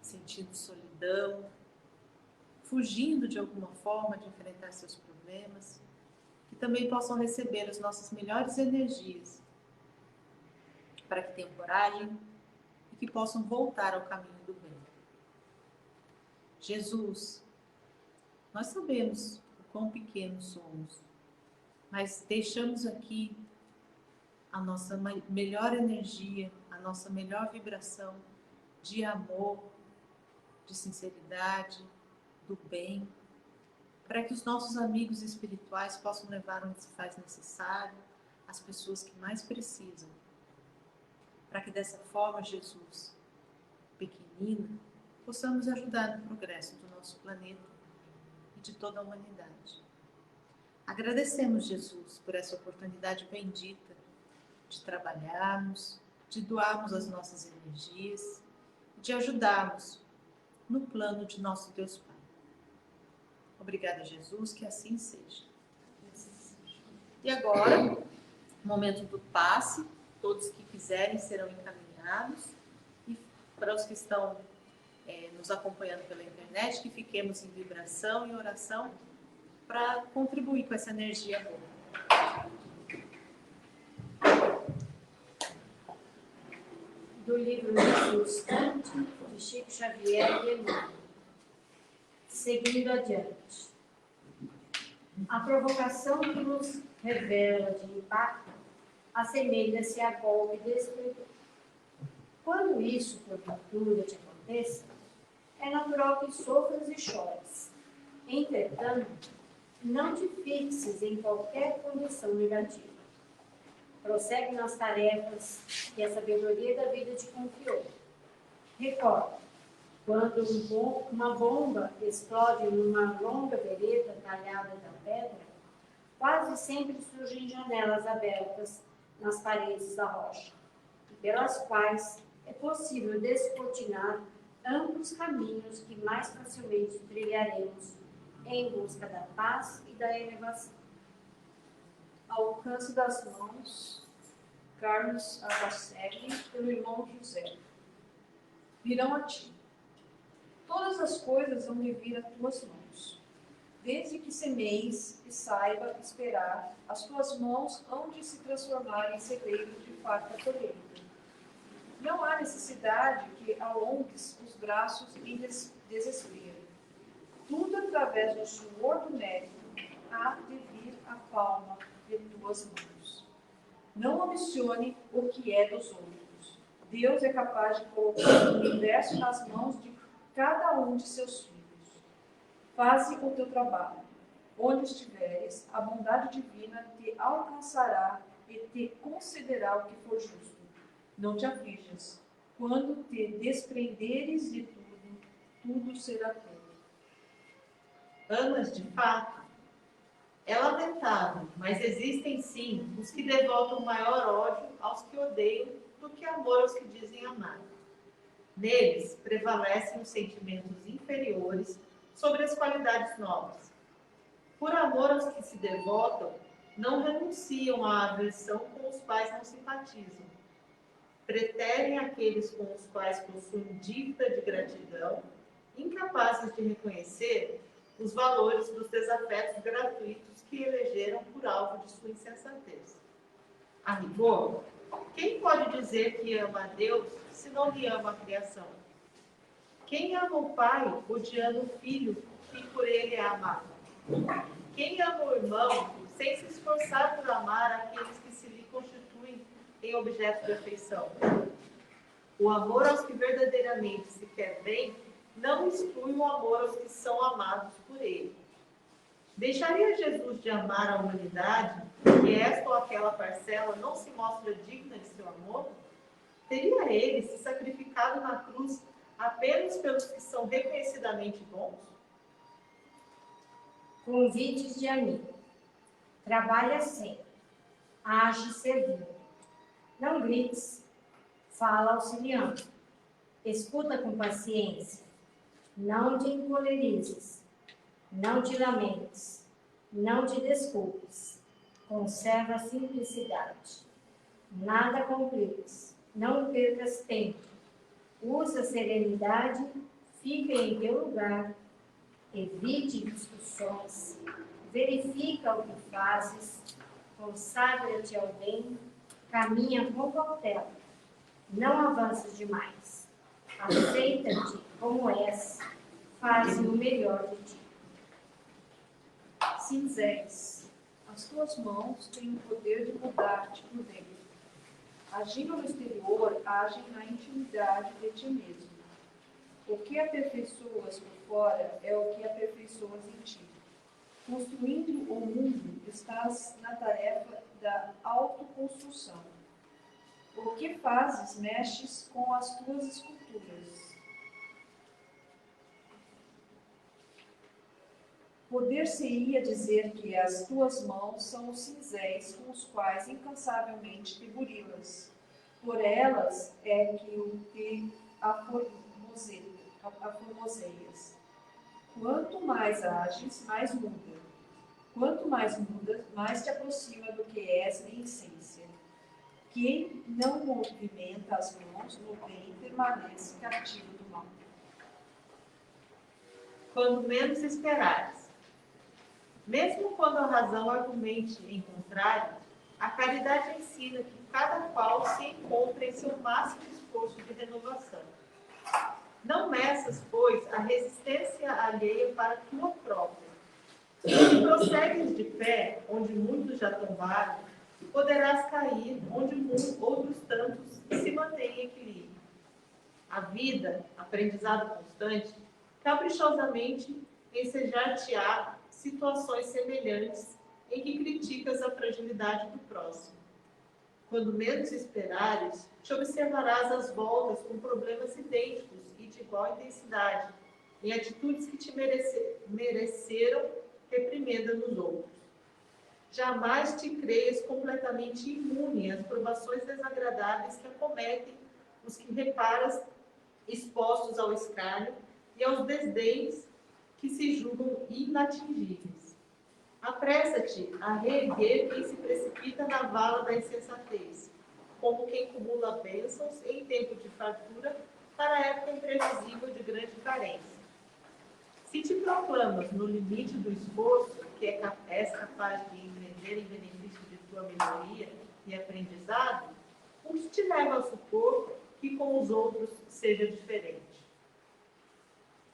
[SPEAKER 1] sentindo solidão, fugindo de alguma forma de enfrentar seus problemas, que também possam receber as nossas melhores energias, para que tenham coragem e que possam voltar ao caminho do bem. Jesus, nós sabemos o quão pequenos somos, mas deixamos aqui a nossa melhor energia, a nossa melhor vibração de amor, de sinceridade, do bem, para que os nossos amigos espirituais possam levar onde se faz necessário as pessoas que mais precisam, para que dessa forma, Jesus, pequenino, possamos ajudar no progresso do nosso planeta e de toda a humanidade. Agradecemos, Jesus, por essa oportunidade bendita de trabalharmos, de doarmos as nossas energias, de ajudarmos no plano de nosso Deus Pai. Obrigada, Jesus, que assim seja. E agora, momento do passe, todos que quiserem serão encaminhados, e para os que estão nos acompanhando pela internet, que fiquemos em vibração e oração para contribuir com essa energia boa.
[SPEAKER 2] Do livro Jesus Cante, de Chico Xavier e Emmanuel. Seguindo adiante. A provocação que nos revela de impacto assemelha-se a golpe destruidor. Quando isso, porventura, te aconteça, é natural que sofras e chores. Entretanto, não te fixes em qualquer condição negativa. Prossegue nas tarefas que a sabedoria da vida te confiou. Recorda, quando uma bomba explode numa longa vereda talhada da pedra, quase sempre surgem janelas abertas nas paredes da rocha, pelas quais é possível descortinar amplos caminhos que mais facilmente trilharemos em busca da paz e da elevação.
[SPEAKER 3] Ao alcance das mãos, Carlos Abacelli, pelo irmão José. Virão a ti. Todas as coisas vão de vir a tuas mãos. Desde que semeis e saiba esperar, as tuas mãos hão de se transformar em celeiro de farta colheita. Não há necessidade que alongues os braços em desespero. Tudo através do suor do mérito há de vir a palma de tuas mãos. Não ambicione o que é dos outros. Deus é capaz de colocar o universo nas mãos de cada um de seus filhos. Faze o teu trabalho. Onde estiveres, a bondade divina te alcançará e te concederá o que for justo. Não te aflijas. Quando te desprenderes de tudo, tudo será teu.
[SPEAKER 1] Amas, de fato, é lamentável, mas existem sim os que devotam maior ódio aos que odeiam do que amor aos que dizem amar. Neles prevalecem os sentimentos inferiores sobre as qualidades nobres. Por amor aos que se devotam, não renunciam à aversão com os quais não simpatizam. Preterem aqueles com os quais possuem dívida de gratidão, incapazes de reconhecer os valores dos desafetos gratuitos que elegeram por alvo de sua insensatez. A rigor, quem pode dizer que ama a Deus se não lhe ama a criação? Quem ama o pai odiando o filho que por ele é amado? Quem ama o irmão sem se esforçar por amar aqueles que se lhe constituem em objeto de afeição? O amor aos que verdadeiramente se quer bem não exclui o amor aos que são amados por ele. Deixaria Jesus de amar a humanidade, que esta ou aquela parcela não se mostra digna de seu amor? Teria ele se sacrificado na cruz apenas pelos que são reconhecidamente bons?
[SPEAKER 2] Convites de amigo. Trabalha sempre. Age servindo. Não grites. Fala auxiliando. Escuta com paciência. Não te encolerizes. Não te lamentes. Não te desculpes. Conserva a simplicidade. Nada compliques. Não percas tempo. Usa a serenidade. Fica em teu lugar. Evite discussões. Verifica o que fazes. Consagra-te ao bem. Caminha com cautela. Não avances demais. Aceita-te como és. Faz o melhor de ti.
[SPEAKER 3] Cinzéis, as tuas mãos têm o poder de mudar-te por dentro. Agindo no exterior, agem na intimidade de ti mesmo. O que aperfeiçoas por fora é o que aperfeiçoas em ti. Construindo o mundo, estás na tarefa da autoconstrução. O que fazes, mexes com as tuas esculturas. Poder-se-ia dizer que as tuas mãos são os cinzéis com os quais incansavelmente te burilas. Por elas é que o te aformoseias. Quanto mais ages, mais muda. Quanto mais muda, mais te aproxima do que és em essência. Quem não movimenta as mãos no bem permanece cativo do mal.
[SPEAKER 1] Quando menos esperares. Mesmo quando a razão argumente em contrário, a caridade ensina que cada qual se encontra em seu máximo esforço de renovação. Não meças, pois, a resistência alheia para a tua própria. Se prossegues de pé, onde muitos já tombaram, poderás cair onde outros tantos se mantêm em equilíbrio. A vida, aprendizado constante, caprichosamente ensejar-te-á situações semelhantes em que criticas a fragilidade do próximo. Quando menos esperares, te observarás às voltas com problemas idênticos e de igual intensidade, em atitudes que te mereceram reprimenda nos outros. Jamais te creias completamente imune às provações desagradáveis que acometem os que reparas expostos ao escárnio e aos desdéns que se julgam inatingíveis. Apressa-te a reerguer quem se precipita na vala da insensatez, como quem acumula bênçãos em tempo de fartura para a época imprevisível de grande carência. Se te proclamas no limite do esforço que és capaz de empreender em benefício de tua melhoria e aprendizado, o que te leva a supor que com os outros seja diferente?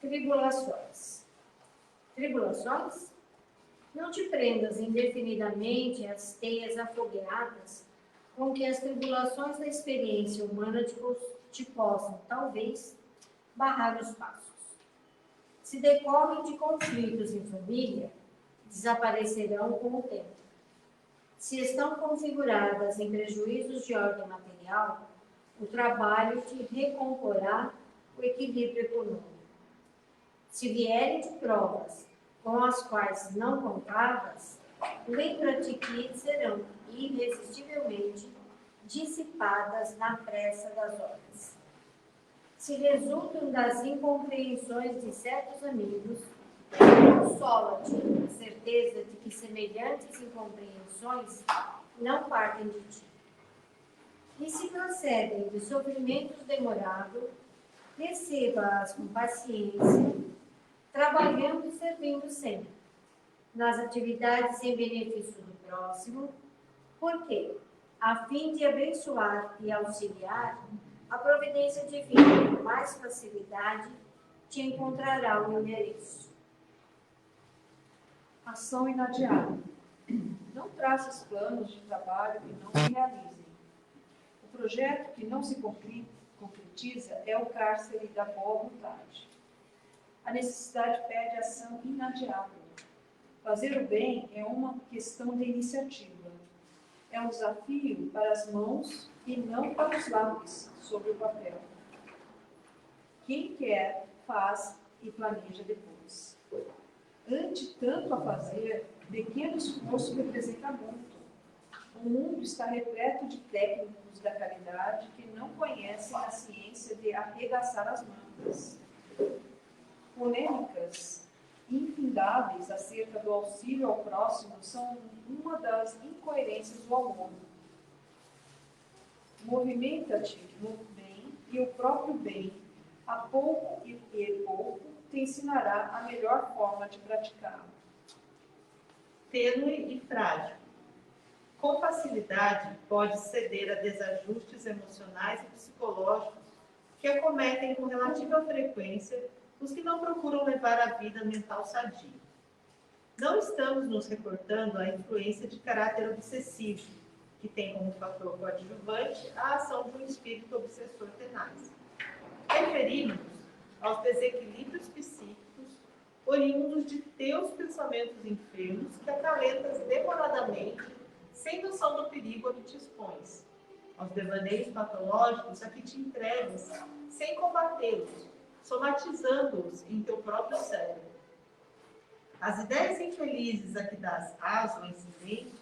[SPEAKER 2] Tribulações. Tribulações? Não te prendas indefinidamente às teias afogueadas com que as tribulações da experiência humana te possam, talvez, barrar os passos. Se decorrem de conflitos em família, desaparecerão com o tempo. Se estão configuradas em prejuízos de ordem material, o trabalho te recomporá o equilíbrio econômico. Se vierem de provas com as quais não contavas, lembra-te que serão irresistivelmente dissipadas na pressa das horas. Se resultam das incompreensões de certos amigos, consola-te a certeza de que semelhantes incompreensões não partem de ti. E se procedem de sofrimentos demorados, receba-as com paciência, trabalhando e servindo sempre, nas atividades em benefício do próximo, porque, a fim de abençoar e auxiliar, a providência divina com mais facilidade te encontrará o endereço.
[SPEAKER 3] Ação inadiável. Não traças planos de trabalho que não se realizem. O projeto que não se concretiza é o cárcere da boa vontade. A necessidade pede ação inadiável. Fazer o bem é uma questão de iniciativa. É um desafio para as mãos e não para os lápis sobre o papel. Quem quer, faz e planeja depois. Ante tanto a fazer, pequeno esforço representa muito. O mundo está repleto de técnicos da caridade que não conhecem a ciência de arregaçar as mangas. Polêmicas infindáveis acerca do auxílio ao próximo são uma das incoerências do amor. Movimenta-te no bem e o próprio bem, a pouco e pouco, te ensinará a melhor forma de praticá-lo.
[SPEAKER 1] Tênue e frágil. Com facilidade, pode ceder a desajustes emocionais e psicológicos que acometem com relativa frequência os que não procuram levar a vida mental sadia. Não estamos nos reportando à influência de caráter obsessivo, que tem como fator coadjuvante a ação de um espírito obsessor tenaz. Referimos-nos aos desequilíbrios psíquicos oriundos de teus pensamentos enfermos que acalentas demoradamente, sem noção do perigo a que te expões, aos devaneios patológicos a que te entregas, sem combatê-los, somatizando-os em teu próprio cérebro. As ideias infelizes a que dás aso em silêncio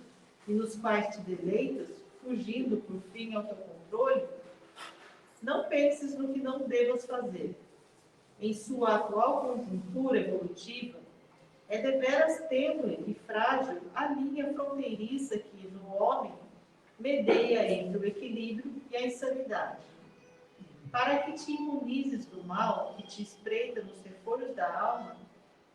[SPEAKER 1] e nos quais te deleitas, fugindo por fim ao teu controle, não penses no que não devas fazer. Em sua atual conjuntura evolutiva, é deveras tênue e frágil a linha fronteiriça que, no homem, medeia entre o equilíbrio e a insanidade. Para que te imunizes do mal que te espreita nos refolhos da alma,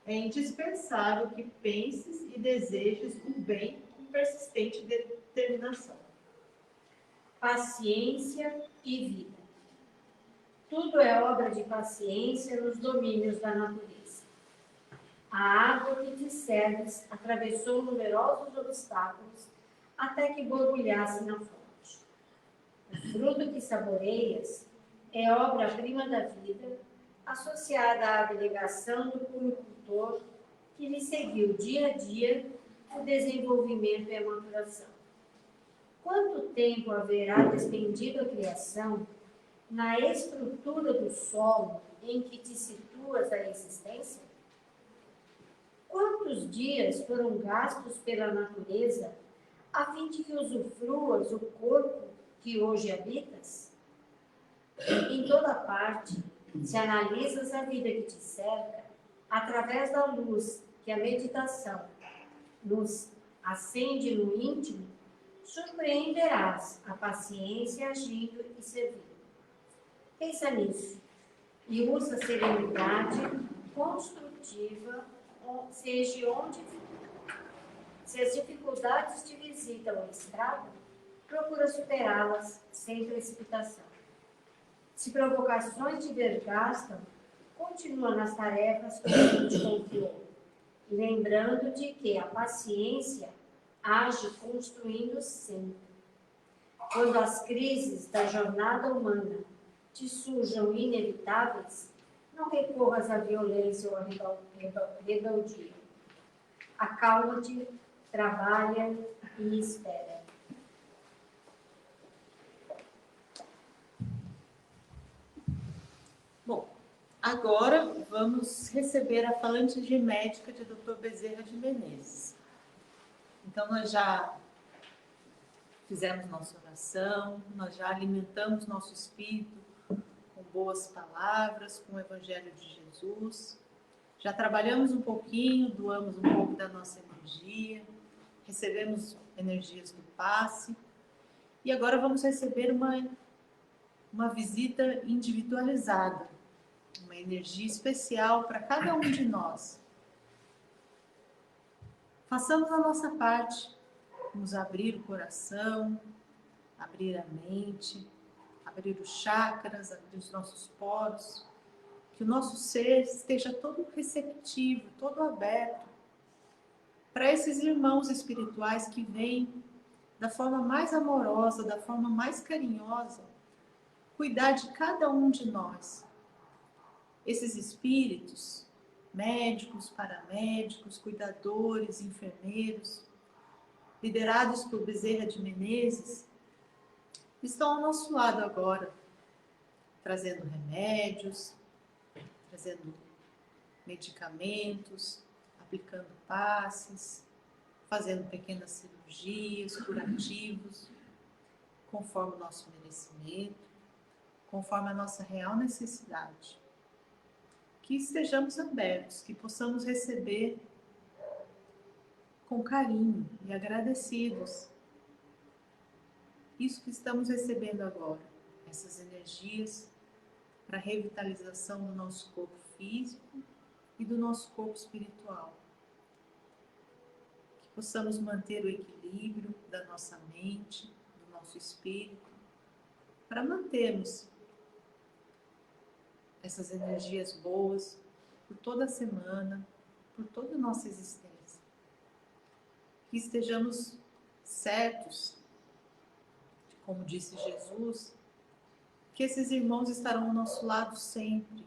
[SPEAKER 1] é indispensável que penses e desejes o bem com persistente determinação.
[SPEAKER 2] Paciência e vida. Tudo é obra de paciência nos domínios da natureza. A água que te serves atravessou numerosos obstáculos até que borbulhasse na fonte. O fruto que saboreias é obra-prima da vida, associada à abnegação do puricultor que lhe seguiu dia a dia o desenvolvimento e a maturação. Quanto tempo haverá despendido a criação na estrutura do solo em que te situas a existência? Quantos dias foram gastos pela natureza a fim de que usufruas o corpo que hoje habitas? Em toda parte, se analisas a vida que te cerca, através da luz que a meditação nos acende no íntimo, surpreenderás a paciência agindo e servindo. Pensa nisso e usa a serenidade construtiva, seja onde for. Se as dificuldades te visitam ou estragam, procura superá-las sem precipitação. Se provocações te desgastam, continua nas tarefas que ele te confiou, lembrando de que a paciência age construindo sempre. Quando as crises da jornada humana te surjam inevitáveis, não recorras à violência ou à rebeldia. Acalma-te, trabalha e espera.
[SPEAKER 1] Bom, agora vamos receber a falante médica de Dr. Bezerra de Menezes. Então, nós já fizemos nossa oração, nós já alimentamos nosso espírito com boas palavras, com o Evangelho de Jesus. Já trabalhamos um pouquinho, doamos um pouco da nossa energia, recebemos energias do passe. E agora vamos receber uma visita individualizada, uma energia especial para cada um de nós. Façamos a nossa parte, vamos abrir o coração, abrir a mente, abrir os chakras, abrir os nossos poros, que o nosso ser esteja todo receptivo, todo aberto para esses irmãos espirituais que vêm da forma mais amorosa, da forma mais carinhosa, cuidar de cada um de nós. Esses espíritos, médicos, paramédicos, cuidadores, enfermeiros, liderados por Bezerra de Menezes, estão ao nosso lado agora, trazendo remédios, trazendo medicamentos, aplicando passes, fazendo pequenas cirurgias, curativos, conforme o nosso merecimento, conforme a nossa real necessidade. Que estejamos abertos, que possamos receber com carinho e agradecidos isso que estamos recebendo agora, essas energias para a revitalização do nosso corpo físico e do nosso corpo espiritual. Que possamos manter o equilíbrio da nossa mente, do nosso espírito, para mantermos essas energias boas por toda a semana, por toda a nossa existência. Que estejamos certos, como disse Jesus, que esses irmãos estarão ao nosso lado sempre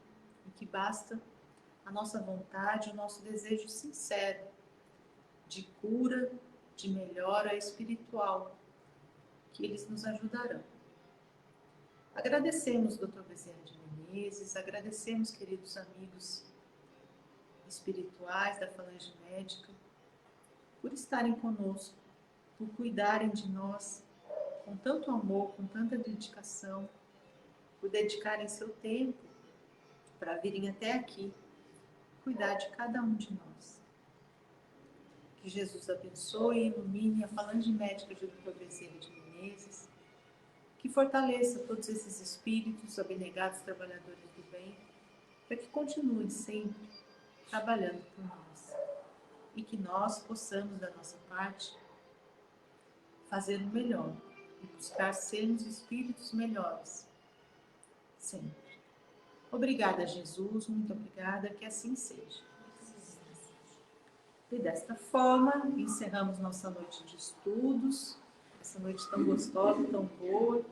[SPEAKER 1] e que basta a nossa vontade, o nosso desejo sincero de cura, de melhora espiritual, que eles nos ajudarão. Agradecemos, Dr. Bezerra de Menezes, agradecemos, queridos amigos espirituais da Falange Médica, por estarem conosco, por cuidarem de nós com tanto amor, com tanta dedicação, por dedicarem seu tempo para virem até aqui, cuidar de cada um de nós. Que Jesus abençoe e ilumine a Falange Médica de Dr. Bezerra de Menezes, que fortaleça todos esses espíritos abnegados, trabalhadores do bem, para que continuem sempre trabalhando por nós e que nós possamos, da nossa parte, fazer o melhor e buscar sermos espíritos melhores, sempre. Obrigada, Jesus, muito obrigada, que assim seja. E desta forma, encerramos nossa noite de estudos, essa noite tão gostosa, tão boa,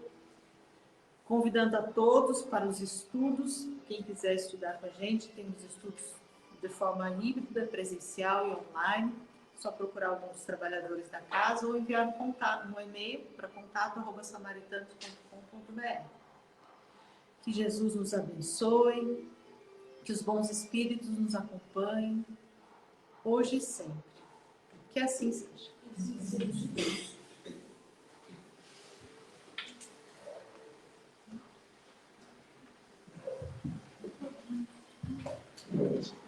[SPEAKER 1] convidando a todos para os estudos. Quem quiser estudar com a gente, temos estudos de forma híbrida, presencial e online. Só procurar alguns trabalhadores da casa ou enviar um e-mail para contato@samaritanos.com.br. Que Jesus nos abençoe, que os bons espíritos nos acompanhem, hoje e sempre. Que assim seja. Beijo.